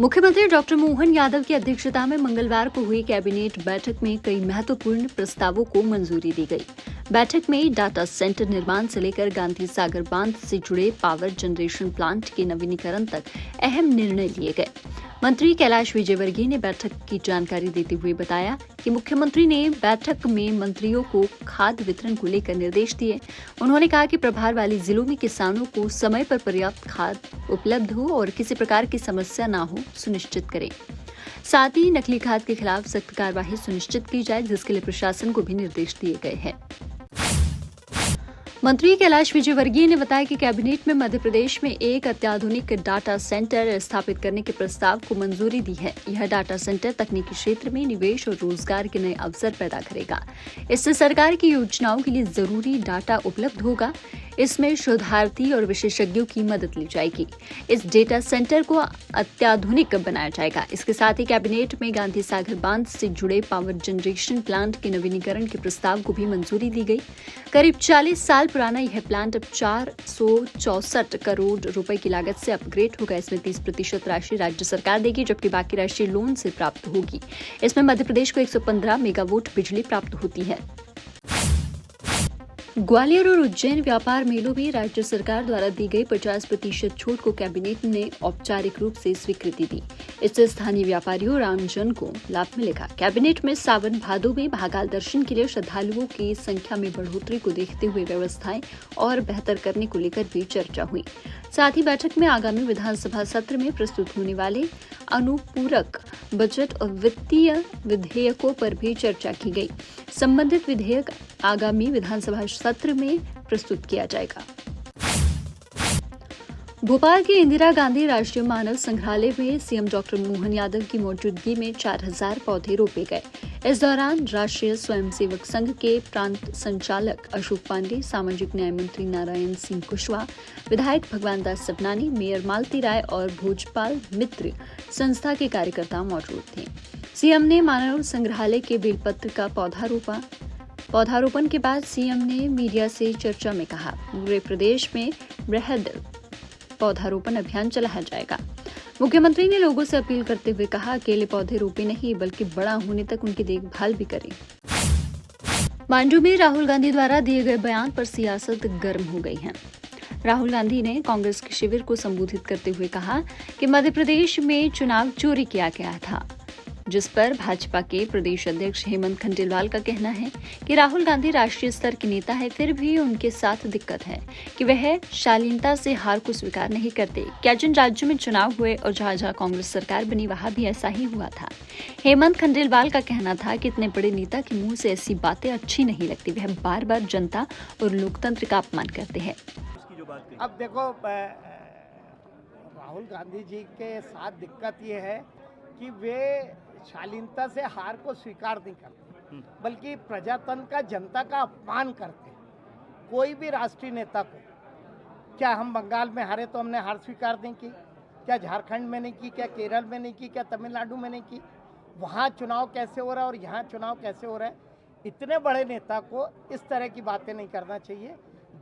मुख्यमंत्री डॉक्टर मोहन यादव की अध्यक्षता में मंगलवार को हुई कैबिनेट बैठक में कई महत्वपूर्ण प्रस्तावों को मंजूरी दी गई। बैठक में डाटा सेंटर निर्माण से लेकर गांधी सागर बांध से जुड़े पावर जनरेशन प्लांट के नवीनीकरण तक अहम निर्णय लिए गए। मंत्री कैलाश विजयवर्गीय ने बैठक की जानकारी देते हुए बताया कि मुख्यमंत्री ने बैठक में मंत्रियों को खाद वितरण को लेकर निर्देश दिए। उन्होंने कहा कि प्रभार वाले जिलों में किसानों को समय पर पर्याप्त खाद उपलब्ध हो और किसी प्रकार की समस्या न हो सुनिश्चित करें। साथ ही नकली खाद के खिलाफ सख्त कार्यवाही सुनिश्चित की जाए, जिसके लिए प्रशासन को भी निर्देश दिए गए हैं। मंत्री कैलाश विजयवर्गीय ने बताया कि कैबिनेट में मध्य प्रदेश में एक अत्याधुनिक डाटा सेंटर स्थापित करने के प्रस्ताव को मंजूरी दी है। यह डाटा सेंटर तकनीकी क्षेत्र में निवेश और रोजगार के नए अवसर पैदा करेगा। इससे सरकार की योजनाओं के लिए जरूरी डाटा उपलब्ध होगा। इसमें शोधार्थी और विशेषज्ञों की मदद ली जाएगी। इस डेटा सेंटर को अत्याधुनिक बनाया जाएगा। इसके साथ ही कैबिनेट में गांधी सागर बांध से जुड़े पावर जनरेशन प्लांट के नवीनीकरण के प्रस्ताव को भी मंजूरी दी गई। करीब 40 साल पुराना यह प्लांट अब 464 करोड़ रुपए की लागत से अपग्रेड होगा। इसमें 30% राशि राज्य सरकार देगी, जबकि बाकी राशि लोन से प्राप्त होगी। इसमें मध्य प्रदेश को 115 मेगावाट बिजली प्राप्त होती है। ग्वालियर और उज्जैन व्यापार मेलों में राज्य सरकार द्वारा दी गई 50% छूट को कैबिनेट ने औपचारिक रूप से स्वीकृति दी। इससे स्थानीय व्यापारियों और आमजन को लाभ मिलेगा। कैबिनेट में सावन भादो में महाकाल दर्शन के लिए श्रद्धालुओं की संख्या में बढ़ोतरी को देखते हुए व्यवस्थाएं और बेहतर करने को लेकर भी चर्चा हुई। साथ ही बैठक में आगामी विधानसभा सत्र में प्रस्तुत होने वाले अनुपूरक बजट और वित्तीय विधेयकों पर भी चर्चा की गई। संबंधित विधेयक आगामी विधानसभा सत्र में प्रस्तुत किया जाएगा। भोपाल के इंदिरा गांधी राष्ट्रीय मानव संग्रहालय में सीएम डॉक्टर मोहन यादव की मौजूदगी में 4000 पौधे रोपे गए। इस दौरान राष्ट्रीय स्वयंसेवक संघ के प्रांत संचालक अशोक पांडे, सामाजिक न्याय मंत्री नारायण सिंह कुशवाहा, विधायक भगवान दास सपनानी, मेयर मालती राय और भोजपाल मित्र संस्था के कार्यकर्ता मौजूद थे। सीएम ने मानव संग्रहालय के बेलपत्र का पौधारोपण के बाद सीएम ने मीडिया से चर्चा में कहा, पूरे प्रदेश में वृहद पौधारोपण अभियान चलाया जाएगा। मुख्यमंत्री ने लोगों से अपील करते हुए कहा, अकेले पौधे रोपे नहीं बल्कि बड़ा होने तक उनकी देखभाल भी करें। मांडू में राहुल गांधी द्वारा दिए गए बयान पर सियासत गर्म हो गई है। राहुल गांधी ने कांग्रेस के शिविर को संबोधित करते हुए कहा कि मध्य प्रदेश में चुनाव चोरी किया गया था, जिस पर भाजपा के प्रदेश अध्यक्ष हेमंत खंडेलवाल का कहना है कि राहुल गांधी राष्ट्रीय स्तर के नेता है, फिर भी उनके साथ दिक्कत है कि वह शालीनता से हार को स्वीकार नहीं करते। क्या जिन राज्यों में चुनाव हुए और जहां जहां कांग्रेस सरकार बनी वहां भी ऐसा ही हुआ था। हेमंत खंडेलवाल का कहना था कि इतने बड़े नेता के मुंह से ऐसी बातें अच्छी नहीं लगती। वह बार बार जनता और लोकतंत्र का अपमान करते हैं। अब देखो, राहुल गांधी जी के साथ दिक्कत ये है कि वे शालीनता से हार को स्वीकार नहीं करते, बल्कि प्रजातंत्र का, जनता का अपमान करते हैं। कोई भी राष्ट्रीय नेता को, क्या हम बंगाल में हारे तो हमने हार स्वीकार नहीं की? क्या झारखंड में नहीं की? क्या केरल में नहीं की? क्या तमिलनाडु में नहीं की? वहाँ चुनाव कैसे हो रहा है और यहाँ चुनाव कैसे हो रहा है? इतने बड़े नेता को इस तरह की बातें नहीं करना चाहिए।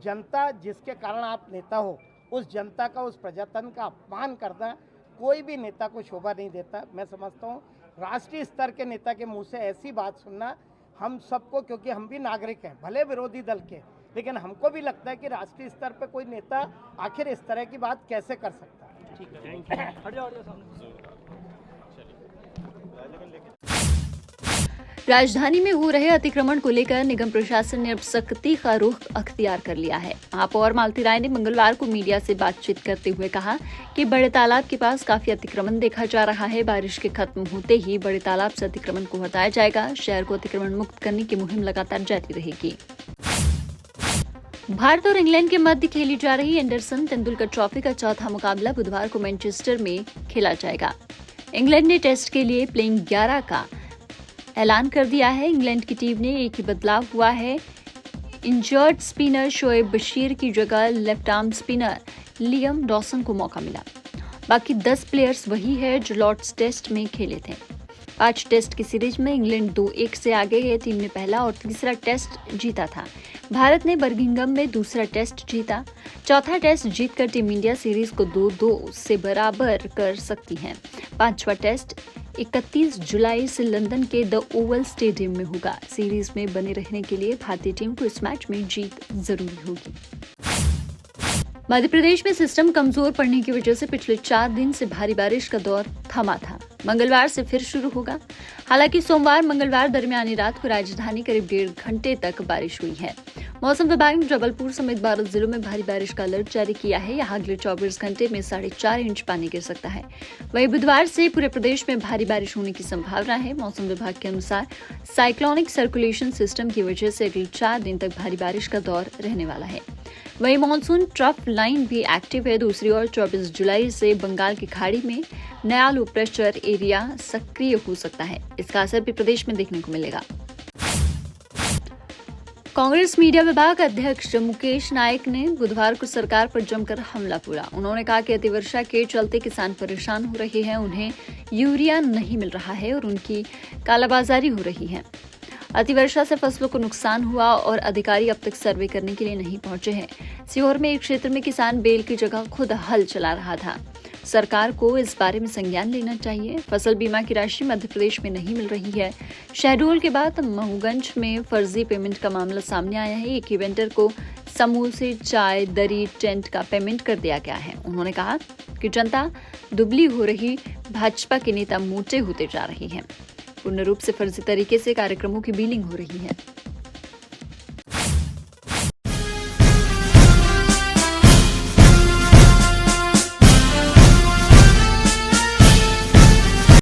जनता जिसके कारण आप नेता हो, उस जनता का, उस प्रजातंत्र का अपमान करना कोई भी नेता को शोभा नहीं देता। मैं समझता हूँ राष्ट्रीय स्तर के नेता के मुंह से ऐसी बात सुनना हम सबको, क्योंकि हम भी नागरिक हैं, भले विरोधी दल के, लेकिन हमको भी लगता है कि राष्ट्रीय स्तर पे कोई नेता आखिर इस तरह की बात कैसे कर सकता है। ठीक है। राजधानी में हो रहे अतिक्रमण को लेकर निगम प्रशासन ने अब सख्ती का रुख अख्तियार कर लिया है। महापौर मालती राय ने मंगलवार को मीडिया से बातचीत करते हुए कहा कि बड़े तालाब के पास काफी अतिक्रमण देखा जा रहा है। बारिश के खत्म होते ही बड़े तालाब से अतिक्रमण को हटाया जाएगा। शहर को अतिक्रमण मुक्त करने की मुहिम लगातार जारी रहेगी। भारत और इंग्लैंड के मध्य खेली जा रही एंडरसन तेंदुलकर ट्रॉफी का चौथा मुकाबला बुधवार को मैनचेस्टर में खेला जाएगा। इंग्लैंड ने टेस्ट के लिए प्लेइंग 11 का ऐलान कर दिया है। इंग्लैंड की टीम ने एक ही बदलाव हुआ है। इंजर्ड स्पिनर शोएब बशीर की जगह left arm spinner Liam Dawson को मौका मिला। बाकी 10 प्लेयर्स वही है जो लॉर्ड्स टेस्ट में खेले थे। 5 टेस्ट की सीरीज में इंग्लैंड 2-1 से आगे है। टीम ने पहला और तीसरा टेस्ट जीता था। भारत ने बर्मिंघम में दूसरा टेस्ट जीता। चौथा टेस्ट जीतकर टीम इंडिया सीरीज को 2-2 से बराबर कर सकती है। 5वां टेस्ट 31 जुलाई से लंदन के द ओवल स्टेडियम में होगा। सीरीज में बने रहने के लिए भारतीय टीम को इस मैच में जीत जरूरी होगी। मध्य प्रदेश में सिस्टम कमजोर पड़ने की वजह से पिछले 4 दिन से भारी बारिश का दौर थमा था। मंगलवार से फिर शुरू होगा। हालांकि सोमवार मंगलवार दरमियानी रात को राजधानी करीब 1.5 घंटे तक बारिश हुई है। मौसम विभाग ने जबलपुर समेत 12 जिलों में भारी बारिश का अलर्ट जारी किया है। यहाँ अगले 24 घंटे में 4.5 इंच पानी गिर सकता है। वहीं बुधवार से पूरे प्रदेश में भारी बारिश होने की संभावना है। मौसम विभाग के अनुसार साइक्लोनिक सर्कुलेशन सिस्टम की वजह से अगले 4 दिन तक भारी बारिश का दौर रहने वाला है। वहीं मानसून ट्रफ लाइन भी एक्टिव है। दूसरी ओर 24 जुलाई से बंगाल की खाड़ी में नया लो प्रेशर एरिया सक्रिय हो सकता है। इसका असर भी प्रदेश में देखने को मिलेगा। कांग्रेस मीडिया विभाग अध्यक्ष मुकेश नायक ने बुधवार को सरकार पर जमकर हमला बोला। उन्होंने कहा कि अतिवर्षा के चलते किसान परेशान हो रहे हैं, उन्हें यूरिया नहीं मिल रहा है और उनकी कालाबाजारी हो रही है। अतिवर्षा से फसलों को नुकसान हुआ और अधिकारी अब तक सर्वे करने के लिए नहीं पहुंचे हैं। सीहोर में एक क्षेत्र में किसान बैल की जगह खुद हल चला रहा था। सरकार को इस बारे में संज्ञान लेना चाहिए। फसल बीमा की राशि मध्य प्रदेश में नहीं मिल रही है। शहडोल के बाद महूगंज में फर्जी पेमेंट का मामला सामने आया है। एक इवेंटर को समोसे, चाय, दरी, टेंट का पेमेंट कर दिया गया है। उन्होंने कहा कि जनता दुबली हो रही, भाजपा के नेता मोटे होते जा रहे हैं। पूर्ण रूप से फर्जी तरीके से कार्यक्रमों की बिलिंग हो रही है।